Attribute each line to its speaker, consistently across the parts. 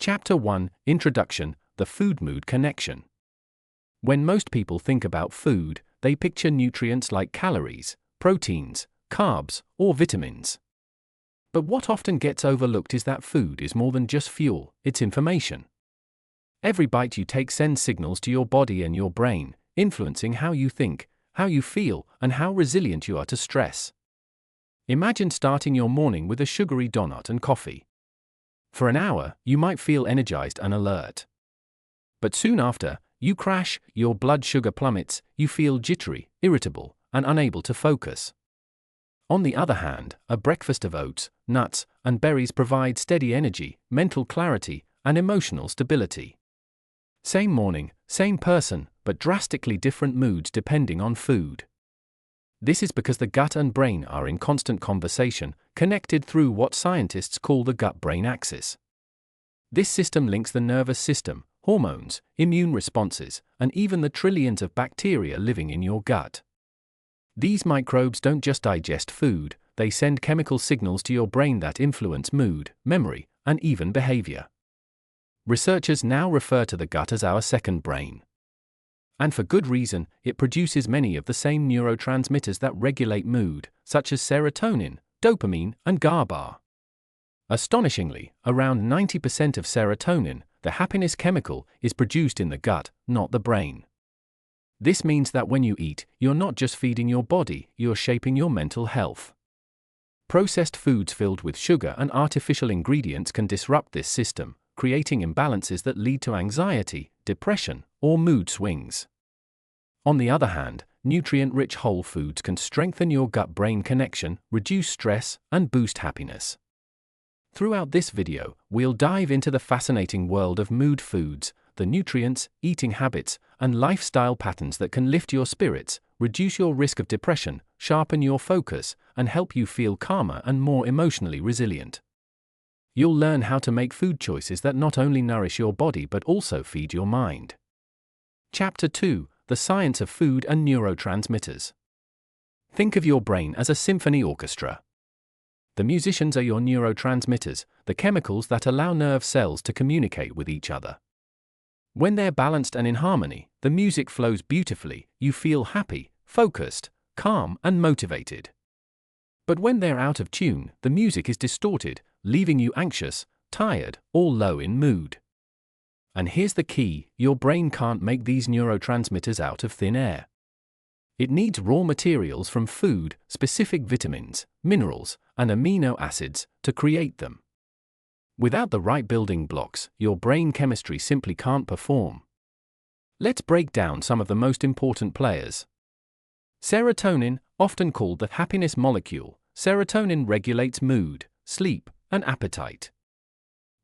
Speaker 1: Chapter 1, Introduction, the Food-Mood Connection. When most people think about food, they picture nutrients like calories, proteins, carbs, or vitamins. But what often gets overlooked is that food is more than just fuel, it's information. Every bite you take sends signals to your body and your brain, influencing how you think, how you feel, and how resilient you are to stress. Imagine starting your morning with a sugary donut and coffee. For an hour, you might feel energized and alert. But soon after, you crash, your blood sugar plummets, you feel jittery, irritable, and unable to focus. On the other hand, a breakfast of oats, nuts, and berries provides steady energy, mental clarity, and emotional stability. Same morning, same person, but drastically different moods depending on food. This is because the gut and brain are in constant conversation, connected through what scientists call the gut-brain axis. This system links the nervous system, hormones, immune responses, and even the trillions of bacteria living in your gut. These microbes don't just digest food, they send chemical signals to your brain that influence mood, memory, and even behavior. Researchers now refer to the gut as our second brain. And for good reason, it produces many of the same neurotransmitters that regulate mood, such as serotonin, dopamine, and GABA. Astonishingly, around 90% of serotonin, the happiness chemical, is produced in the gut, not the brain. This means that when you eat, you're not just feeding your body, you're shaping your mental health. Processed foods filled with sugar and artificial ingredients can disrupt this system, creating imbalances that lead to anxiety, depression, or mood swings. On the other hand, nutrient-rich whole foods can strengthen your gut-brain connection, reduce stress, and boost happiness. Throughout this video, we'll dive into the fascinating world of mood foods, the nutrients, eating habits, and lifestyle patterns that can lift your spirits, reduce your risk of depression, sharpen your focus, and help you feel calmer and more emotionally resilient. You'll learn how to make food choices that not only nourish your body but also feed your mind. Chapter 2, the Science of Food and Neurotransmitters. Think of your brain as a symphony orchestra. The musicians are your neurotransmitters, the chemicals that allow nerve cells to communicate with each other. When they're balanced and in harmony, the music flows beautifully, you feel happy, focused, calm, and motivated. But when they're out of tune, the music is distorted, leaving you anxious, tired, or low in mood. And here's the key, your brain can't make these neurotransmitters out of thin air. It needs raw materials from food, specific vitamins, minerals, and amino acids, to create them. Without the right building blocks, your brain chemistry simply can't perform. Let's break down some of the most important players. Serotonin, often called the happiness molecule, serotonin regulates mood, sleep, and appetite.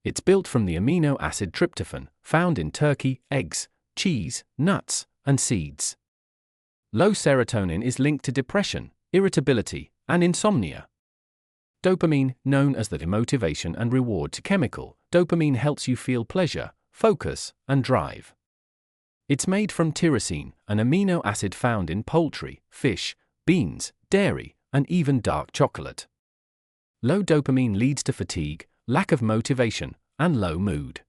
Speaker 1: It's built from the amino acid tryptophan, found in turkey, eggs, cheese, nuts, and seeds. Low serotonin is linked to depression, irritability, and insomnia. Dopamine, known as the demotivation and reward chemical, dopamine helps you feel pleasure, focus, and drive. It's made from tyrosine, an amino acid found in poultry, fish, beans, dairy, and even dark chocolate. Low dopamine leads to fatigue, lack of motivation, and low mood.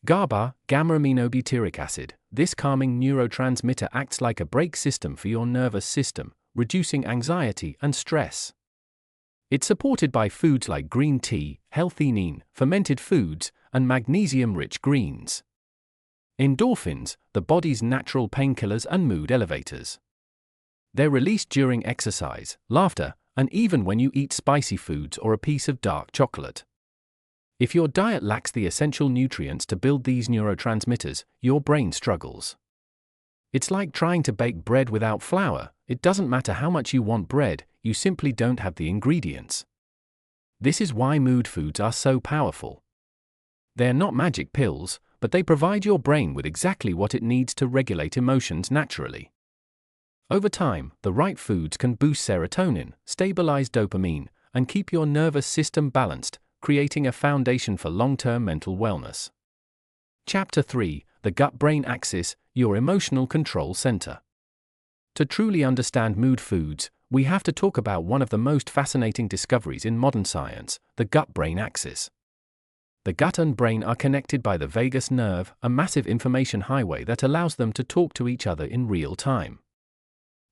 Speaker 1: GABA, gamma-aminobutyric acid, this calming neurotransmitter acts like a brake system for your nervous system, reducing anxiety and stress. It's supported by foods like green tea, L-theanine, fermented foods, and magnesium-rich greens. Endorphins, the body's natural painkillers and mood elevators. They're released during exercise, laughter, and even when you eat spicy foods or a piece of dark chocolate. If your diet lacks the essential nutrients to build these neurotransmitters, your brain struggles. It's like trying to bake bread without flour. It doesn't matter how much you want bread, you simply don't have the ingredients. This is why mood foods are so powerful. They're not magic pills, but they provide your brain with exactly what it needs to regulate emotions naturally. Over time, the right foods can boost serotonin, stabilize dopamine, and keep your nervous system balanced, creating a foundation for long-term mental wellness. Chapter 3, the gut-brain axis, your emotional control center. To truly understand mood foods, we have to talk about one of the most fascinating discoveries in modern science, the gut-brain axis. The gut and brain are connected by the vagus nerve, a massive information highway that allows them to talk to each other in real time.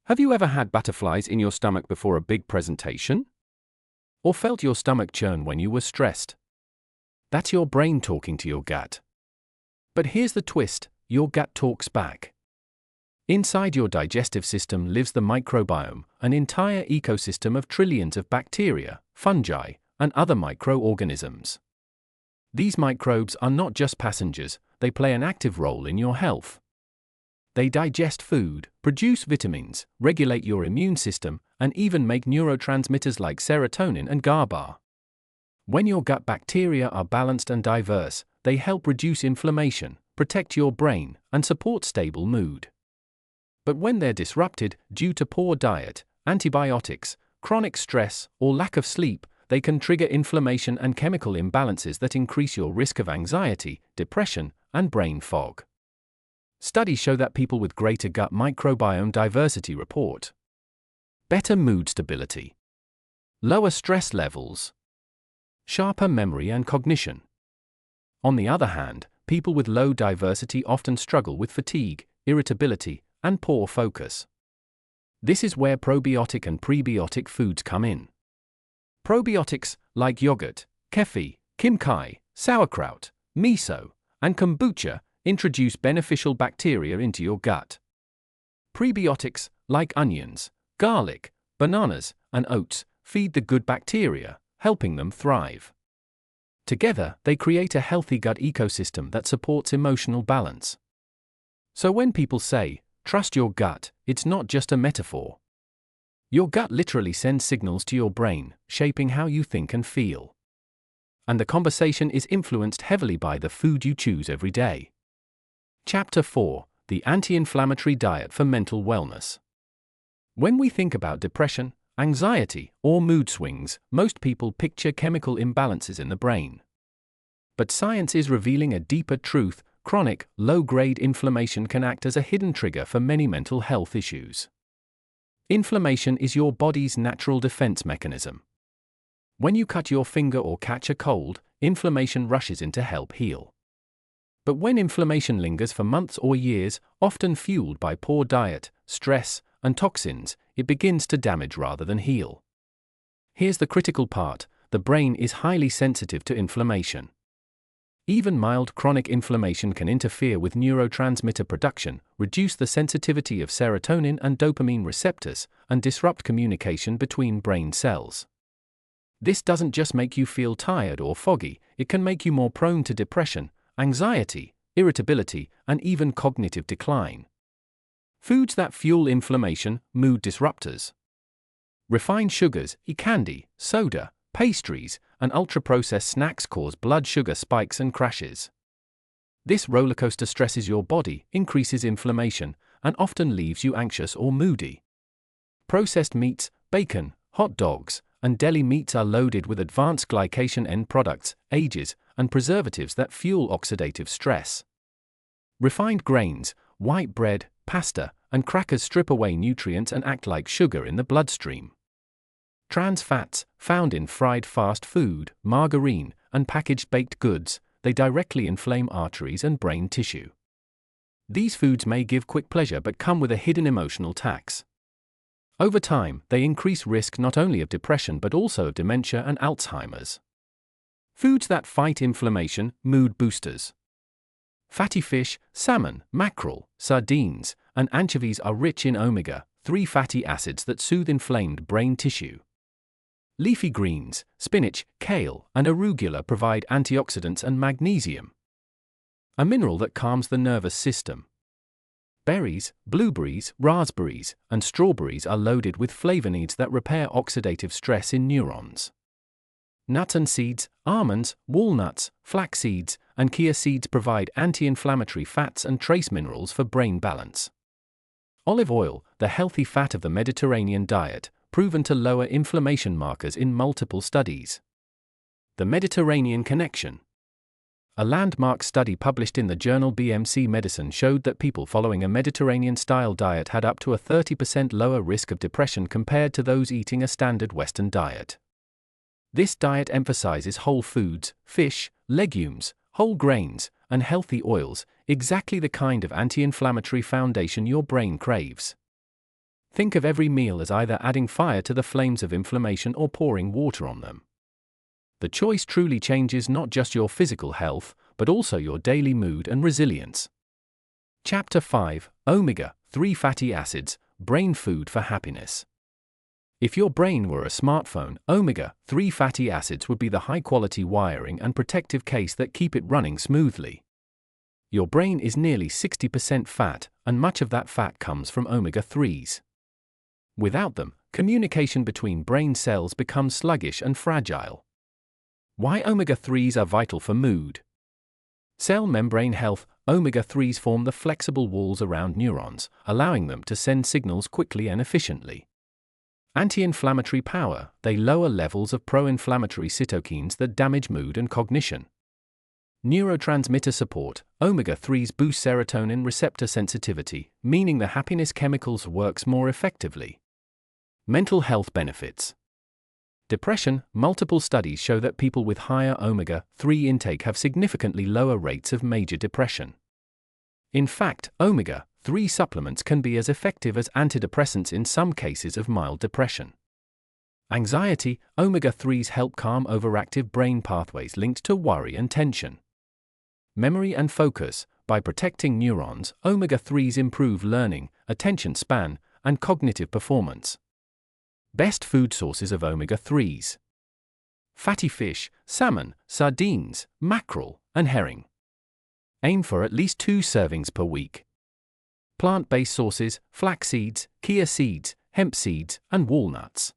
Speaker 1: Have you ever had butterflies in your stomach before a big presentation? Or felt your stomach churn when you were stressed? That's your brain talking to your gut. But here's the twist, your gut talks back. Inside your digestive system lives the microbiome, an entire ecosystem of trillions of bacteria, fungi, and other microorganisms. These microbes are not just passengers, they play an active role in your health. They digest food, produce vitamins, regulate your immune system, and even make neurotransmitters like serotonin and GABA. When your gut bacteria are balanced and diverse, they help reduce inflammation, protect your brain, and support stable mood. But when they're disrupted due to poor diet, antibiotics, chronic stress, or lack of sleep, they can trigger inflammation and chemical imbalances that increase your risk of anxiety, depression, and brain fog. Studies show that people with greater gut microbiome diversity report better mood stability, lower stress levels, sharper memory and cognition. On the other hand, people with low diversity often struggle with fatigue, irritability, and poor focus. This is where probiotic and prebiotic foods come in. Probiotics, like yogurt, kefir, kimchi, sauerkraut, miso, and kombucha, introduce beneficial bacteria into your gut. Prebiotics, like onions, garlic, bananas, and oats, feed the good bacteria, helping them thrive. Together, they create a healthy gut ecosystem that supports emotional balance. So when people say, "Trust your gut," it's not just a metaphor. Your gut literally sends signals to your brain, shaping how you think and feel. And the conversation is influenced heavily by the food you choose every day. Chapter 4: The Anti-Inflammatory Diet for Mental Wellness. When we think about depression, anxiety, or mood swings, most people picture chemical imbalances in the brain. But science is revealing a deeper truth: chronic, low-grade inflammation can act as a hidden trigger for many mental health issues. Inflammation is your body's natural defense mechanism. When you cut your finger or catch a cold, inflammation rushes in to help heal. But when inflammation lingers for months or years, often fueled by poor diet, stress, and toxins, it begins to damage rather than heal. Here's the critical part: the brain is highly sensitive to inflammation. Even mild chronic inflammation can interfere with neurotransmitter production, reduce the sensitivity of serotonin and dopamine receptors, and disrupt communication between brain cells. This doesn't just make you feel tired or foggy, it can make you more prone to depression, anxiety, irritability, and even cognitive decline. Foods that fuel inflammation, mood disruptors. Refined sugars, candy, soda, pastries, and ultra-processed snacks cause blood sugar spikes and crashes. This rollercoaster stresses your body, increases inflammation, and often leaves you anxious or moody. Processed meats, bacon, hot dogs, and deli meats are loaded with advanced glycation end products, ages, and preservatives that fuel oxidative stress. Refined grains, white bread, pasta, and crackers strip away nutrients and act like sugar in the bloodstream. Trans fats, found in fried fast food, margarine, and packaged baked goods, they directly inflame arteries and brain tissue. These foods may give quick pleasure but come with a hidden emotional tax. Over time, they increase risk not only of depression but also of dementia and Alzheimer's. Foods that fight inflammation, mood boosters. Fatty fish, salmon, mackerel, sardines, and anchovies are rich in omega-3 fatty acids that soothe inflamed brain tissue. Leafy greens, spinach, kale, and arugula provide antioxidants and magnesium, a mineral that calms the nervous system. Berries, blueberries, raspberries, and strawberries are loaded with flavonoids that repair oxidative stress in neurons. Nuts and seeds, almonds, walnuts, flax seeds, and chia seeds provide anti-inflammatory fats and trace minerals for brain balance. Olive oil, the healthy fat of the Mediterranean diet, proven to lower inflammation markers in multiple studies. The Mediterranean connection. A landmark study published in the journal BMC Medicine showed that people following a Mediterranean-style diet had up to a 30% lower risk of depression compared to those eating a standard Western diet. This diet emphasizes whole foods, fish, legumes, whole grains, and healthy oils, exactly the kind of anti-inflammatory foundation your brain craves. Think of every meal as either adding fire to the flames of inflammation or pouring water on them. The choice truly changes not just your physical health, but also your daily mood and resilience. Chapter 5: Omega-3 Fatty Acids, Brain Food for Happiness. If your brain were a smartphone, omega-3 fatty acids would be the high-quality wiring and protective case that keep it running smoothly. Your brain is nearly 60% fat, and much of that fat comes from omega-3s. Without them, communication between brain cells becomes sluggish and fragile. Why omega-3s are vital for mood? Cell membrane health. Omega-3s form the flexible walls around neurons, allowing them to send signals quickly and efficiently. Anti-inflammatory power. They lower levels of pro-inflammatory cytokines that damage mood and cognition. Neurotransmitter support. Omega-3s boost serotonin receptor sensitivity, meaning the happiness chemicals works more effectively. Mental health benefits. Depression. Multiple studies show that people with higher omega-3 intake have significantly lower rates of major depression. In fact, omega-3 supplements can be as effective as antidepressants in some cases of mild depression. Anxiety. Omega-3s help calm overactive brain pathways linked to worry and tension. Memory and focus. By protecting neurons, omega-3s improve learning, attention span, and cognitive performance. Best food sources of omega-3s. Fatty fish, salmon, sardines, mackerel, and herring. Aim for at least 2 servings per week. Plant-based sources, flax seeds, chia seeds, hemp seeds, and walnuts.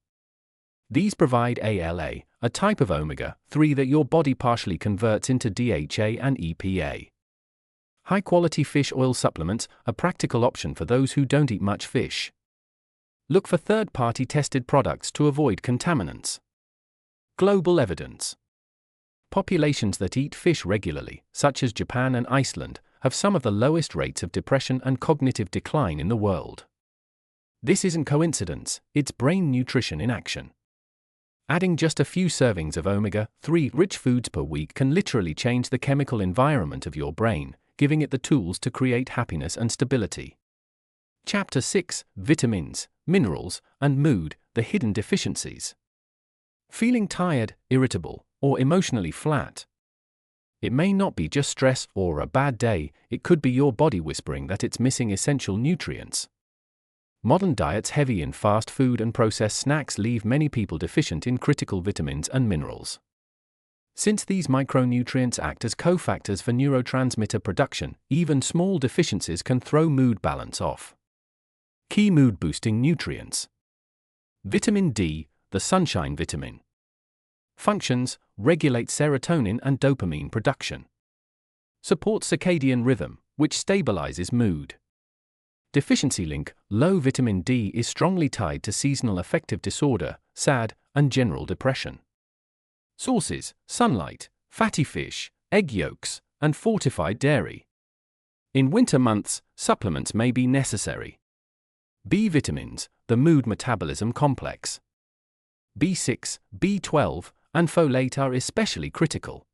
Speaker 1: These provide ALA, a type of omega-3 that your body partially converts into DHA and EPA. High-quality fish oil supplements, a practical option for those who don't eat much fish. Look for third-party tested products to avoid contaminants. Global evidence. Populations that eat fish regularly, such as Japan and Iceland, have some of the lowest rates of depression and cognitive decline in the world. This isn't coincidence, it's brain nutrition in action. Adding just a few servings of omega-3 rich foods per week can literally change the chemical environment of your brain, giving it the tools to create happiness and stability. Chapter 6: Vitamins, Minerals, and Mood, the Hidden Deficiencies. Feeling tired, irritable, or emotionally flat? It may not be just stress or a bad day, it could be your body whispering that it's missing essential nutrients. Modern diets heavy in fast food and processed snacks leave many people deficient in critical vitamins and minerals. Since these micronutrients act as cofactors for neurotransmitter production, even small deficiencies can throw mood balance off. Key mood-boosting nutrients. Vitamin D, the sunshine vitamin. Functions: regulate serotonin and dopamine production. Supports circadian rhythm, which stabilizes mood. Deficiency link: low vitamin D is strongly tied to seasonal affective disorder, SAD, and general depression. Sources: sunlight, fatty fish, egg yolks, and fortified dairy. In winter months, supplements may be necessary. B vitamins, the mood metabolism complex. B6, B12, and folate are especially critical.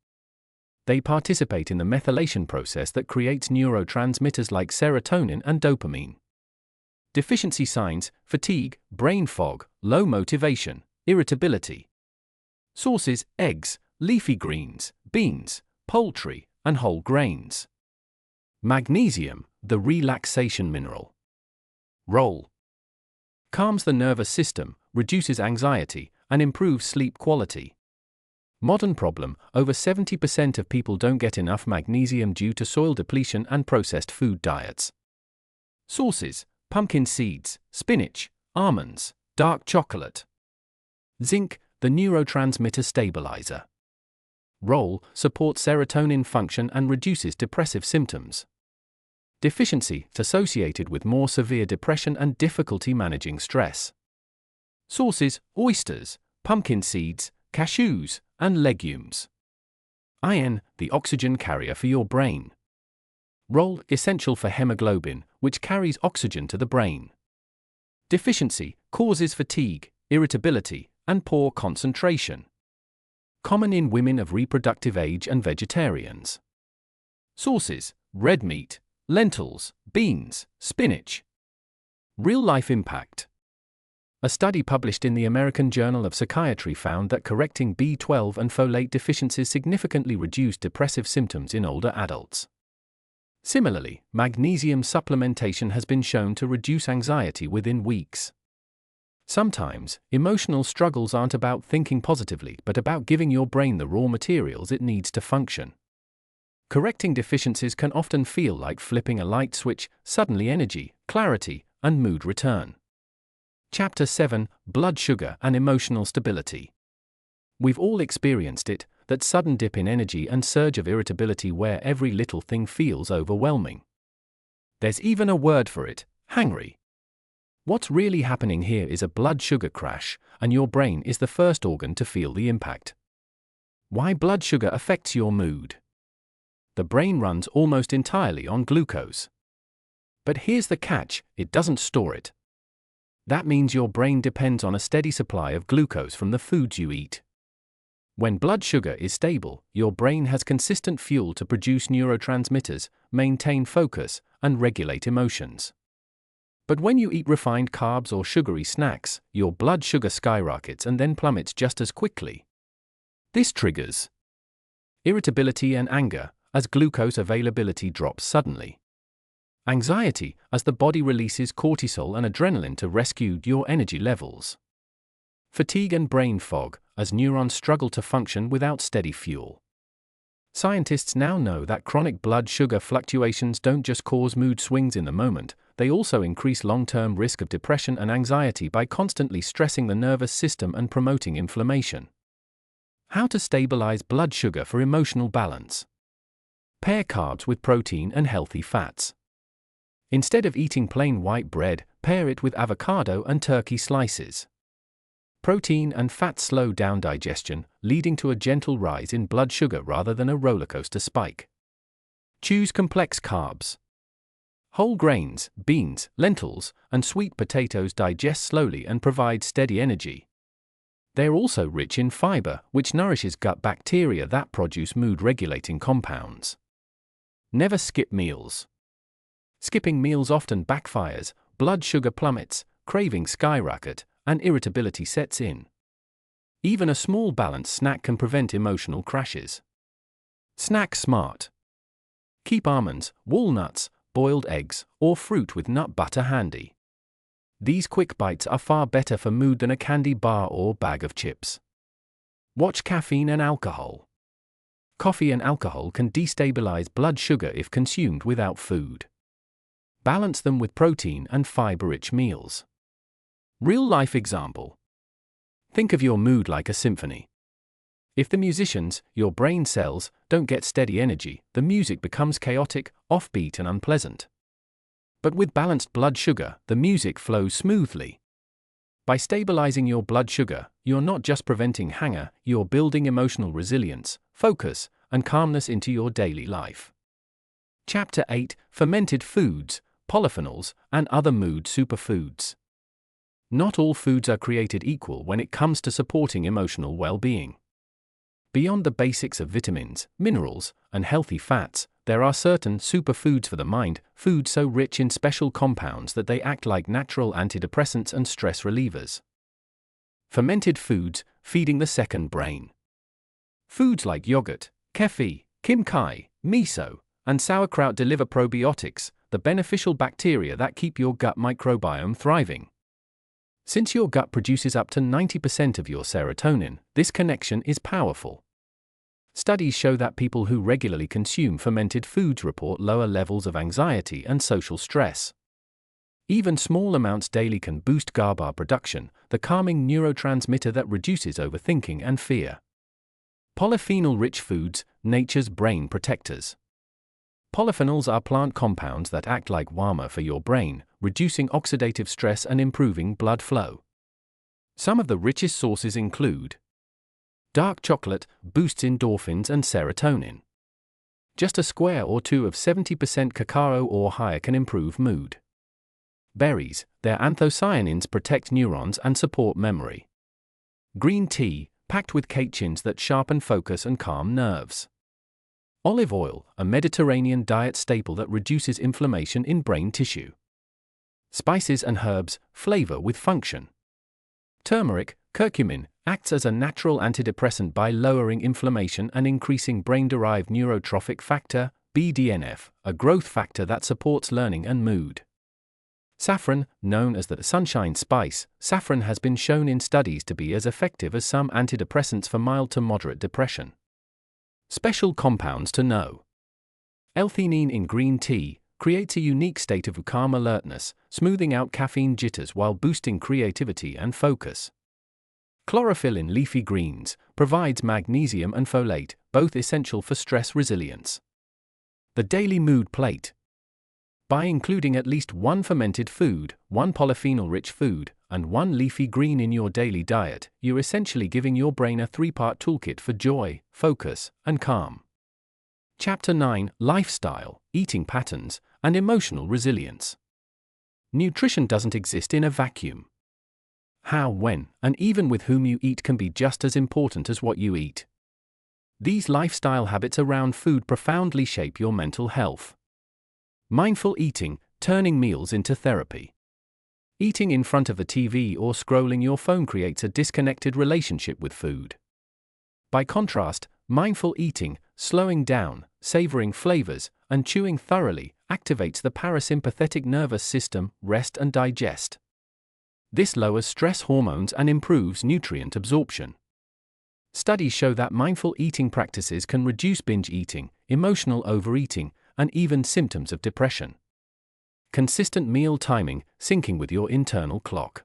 Speaker 1: They participate in the methylation process that creates neurotransmitters like serotonin and dopamine. Deficiency signs: fatigue, brain fog, low motivation, irritability. Sources: eggs, leafy greens, beans, poultry, and whole grains. Magnesium, the relaxation mineral. Role: calms the nervous system, reduces anxiety, and improves sleep quality. Modern problem: over 70% of people don't get enough magnesium due to soil depletion and processed food diets. Sources: pumpkin seeds, spinach, almonds, dark chocolate. Zinc, the neurotransmitter stabilizer. Role: supports serotonin function and reduces depressive symptoms. Deficiency, associated with more severe depression and difficulty managing stress. Sources: oysters, pumpkin seeds, cashews, and legumes. Iron, the oxygen carrier for your brain. Role, essential for hemoglobin, which carries oxygen to the brain. Deficiency, causes fatigue, irritability, and poor concentration. Common in women of reproductive age and vegetarians. Sources: red meat, lentils, beans, spinach. Real-life impact. A study published in the American Journal of Psychiatry found that correcting B12 and folate deficiencies significantly reduced depressive symptoms in older adults. Similarly, magnesium supplementation has been shown to reduce anxiety within weeks. Sometimes, emotional struggles aren't about thinking positively but about giving your brain the raw materials it needs to function. Correcting deficiencies can often feel like flipping a light switch, suddenly energy, clarity, and mood return. Chapter 7: Blood Sugar and Emotional Stability. We've all experienced it, that sudden dip in energy and surge of irritability where every little thing feels overwhelming. There's even a word for it: hangry. What's really happening here is a blood sugar crash, and your brain is the first organ to feel the impact. Why blood sugar affects your mood? The brain runs almost entirely on glucose. But here's the catch: it doesn't store it. That means your brain depends on a steady supply of glucose from the foods you eat. When blood sugar is stable, your brain has consistent fuel to produce neurotransmitters, maintain focus, and regulate emotions. But when you eat refined carbs or sugary snacks, your blood sugar skyrockets and then plummets just as quickly. This triggers irritability and anger, as glucose availability drops suddenly. Anxiety, as the body releases cortisol and adrenaline to rescue your energy levels. Fatigue and brain fog, as neurons struggle to function without steady fuel. Scientists now know that chronic blood sugar fluctuations don't just cause mood swings in the moment, they also increase long-term risk of depression and anxiety by constantly stressing the nervous system and promoting inflammation. How to stabilize blood sugar for emotional balance. Pair carbs with protein and healthy fats. Instead of eating plain white bread, pair it with avocado and turkey slices. Protein and fat slow down digestion, leading to a gentle rise in blood sugar rather than a rollercoaster spike. Choose complex carbs. Whole grains, beans, lentils, and sweet potatoes digest slowly and provide steady energy. They're also rich in fiber, which nourishes gut bacteria that produce mood-regulating compounds. Never skip meals. Skipping meals often backfires, blood sugar plummets, cravings skyrocket, and irritability sets in. Even a small balanced snack can prevent emotional crashes. Snack smart. Keep almonds, walnuts, boiled eggs, or fruit with nut butter handy. These quick bites are far better for mood than a candy bar or bag of chips. Watch caffeine and alcohol. Coffee and alcohol can destabilize blood sugar if consumed without food. Balance them with protein and fiber-rich meals. Real-life example. Think of your mood like a symphony. If the musicians, your brain cells, don't get steady energy, the music becomes chaotic, offbeat, and unpleasant. But with balanced blood sugar, the music flows smoothly. By stabilizing your blood sugar, you're not just preventing hangover, you're building emotional resilience, focus, and calmness into your daily life. Chapter 8: Fermented Foods, Polyphenols, and Other Mood Superfoods. Not all foods are created equal when it comes to supporting emotional well-being. Beyond the basics of vitamins, minerals, and healthy fats, there are certain superfoods for the mind, foods so rich in special compounds that they act like natural antidepressants and stress relievers. Fermented foods, feeding the second brain. Foods like yogurt, kefir, kimchi, miso, and sauerkraut deliver probiotics, the beneficial bacteria that keep your gut microbiome thriving. Since your gut produces up to 90% of your serotonin, this connection is powerful. Studies show that people who regularly consume fermented foods report lower levels of anxiety and social stress. Even small amounts daily can boost GABA production, the calming neurotransmitter that reduces overthinking and fear. Polyphenol-rich foods, nature's brain protectors. Polyphenols are plant compounds that act like warmer for your brain, reducing oxidative stress and improving blood flow. Some of the richest sources include Dark chocolate boosts endorphins and serotonin. Just a square or two of 70% cacao or higher can improve mood. Berries, their anthocyanins protect neurons and support memory. Green tea, packed with catechins that sharpen focus and calm nerves. Olive oil, a Mediterranean diet staple that reduces inflammation in brain tissue. Spices and herbs, flavor with function. Turmeric, curcumin, acts as a natural antidepressant by lowering inflammation and increasing brain-derived neurotrophic factor, BDNF, a growth factor that supports learning and mood. Saffron, known as the sunshine spice, saffron has been shown in studies to be as effective as some antidepressants for mild to moderate depression. Special compounds to know. L-theanine in green tea creates a unique state of calm alertness, smoothing out caffeine jitters while boosting creativity and focus. Chlorophyll in leafy greens provides magnesium and folate, both essential for stress resilience. The daily mood plate. By including at least one fermented food, one polyphenol-rich food, and one leafy green in your daily diet, you're essentially giving your brain a 3-part toolkit for joy, focus, and calm. Chapter 9: Lifestyle, Eating Patterns, and Emotional Resilience. Nutrition doesn't exist in a vacuum. How, when, and even with whom you eat can be just as important as what you eat. These lifestyle habits around food profoundly shape your mental health. Mindful eating, turning meals into therapy. Eating in front of a TV or scrolling your phone creates a disconnected relationship with food. By contrast, mindful eating, slowing down, savoring flavors, and chewing thoroughly, activates the parasympathetic nervous system, rest and digest. This lowers stress hormones and improves nutrient absorption. Studies show that mindful eating practices can reduce binge eating, emotional overeating, and even symptoms of depression. Consistent meal timing, syncing with your internal clock.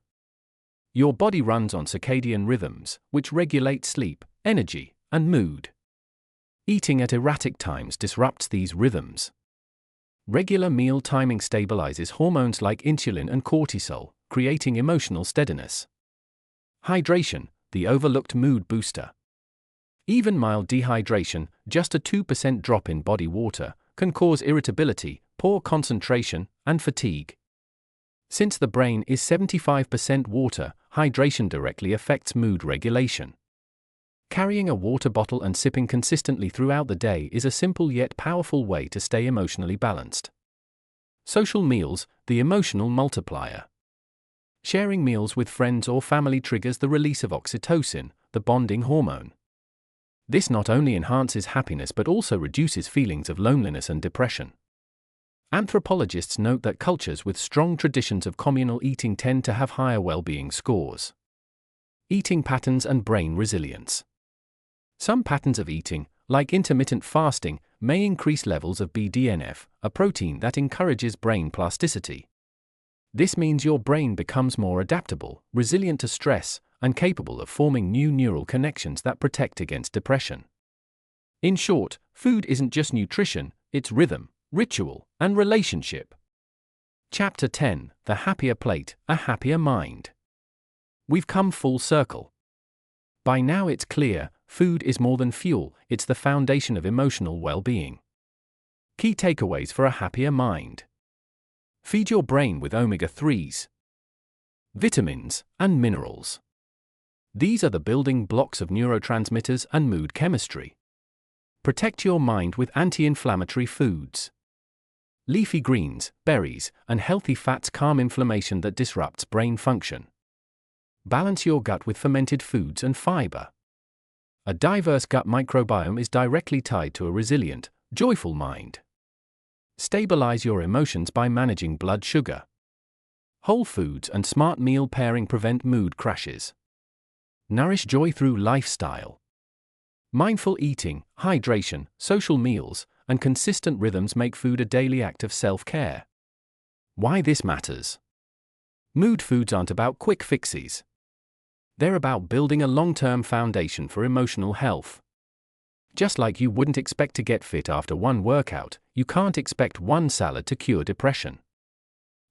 Speaker 1: Your body runs on circadian rhythms, which regulate sleep, energy, and mood. Eating at erratic times disrupts these rhythms. Regular meal timing stabilizes hormones like insulin and cortisol, creating emotional steadiness. Hydration, the overlooked mood booster. Even mild dehydration, just a 2% drop in body water, can cause irritability, poor concentration, and fatigue. Since the brain is 75% water, hydration directly affects mood regulation. Carrying a water bottle and sipping consistently throughout the day is a simple yet powerful way to stay emotionally balanced. Social meals, the emotional multiplier. Sharing meals with friends or family triggers the release of oxytocin, the bonding hormone. This not only enhances happiness but also reduces feelings of loneliness and depression. Anthropologists note that cultures with strong traditions of communal eating tend to have higher well-being scores. Eating patterns and brain resilience. Some patterns of eating, like intermittent fasting, may increase levels of BDNF, a protein that encourages brain plasticity. This means your brain becomes more adaptable, resilient to stress, and capable of forming new neural connections that protect against depression. In short, food isn't just nutrition, it's rhythm, ritual, and relationship. Chapter 10: The Happier Plate, a Happier Mind. We've come full circle. By now it's clear, food is more than fuel, it's the foundation of emotional well-being. Key takeaways for a happier mind. Feed your brain with omega-3s, vitamins, and minerals. These are the building blocks of neurotransmitters and mood chemistry. Protect your mind with anti-inflammatory foods. Leafy greens, berries, and healthy fats calm inflammation that disrupts brain function. Balance your gut with fermented foods and fiber. A diverse gut microbiome is directly tied to a resilient, joyful mind. Stabilize your emotions by managing blood sugar. Whole foods and smart meal pairing prevent mood crashes. Nourish joy through lifestyle. Mindful eating, hydration, social meals, and consistent rhythms make food a daily act of self-care. Why this matters? Mood foods aren't about quick fixes. They're about building a long-term foundation for emotional health. Just like you wouldn't expect to get fit after one workout, you can't expect one salad to cure depression.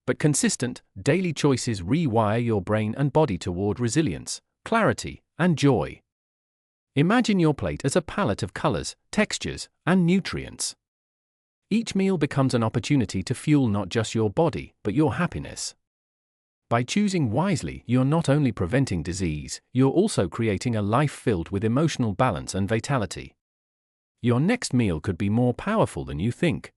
Speaker 1: But consistent, daily choices rewire your brain and body toward resilience, clarity, and joy. Imagine your plate as a palette of colors, textures, and nutrients. Each meal becomes an opportunity to fuel not just your body, but your happiness. By choosing wisely, you're not only preventing disease, you're also creating a life filled with emotional balance and vitality. Your next meal could be more powerful than you think.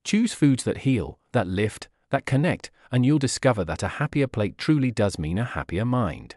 Speaker 1: Choose foods that heal, that lift, that connect, and you'll discover that a happier plate truly does mean a happier mind.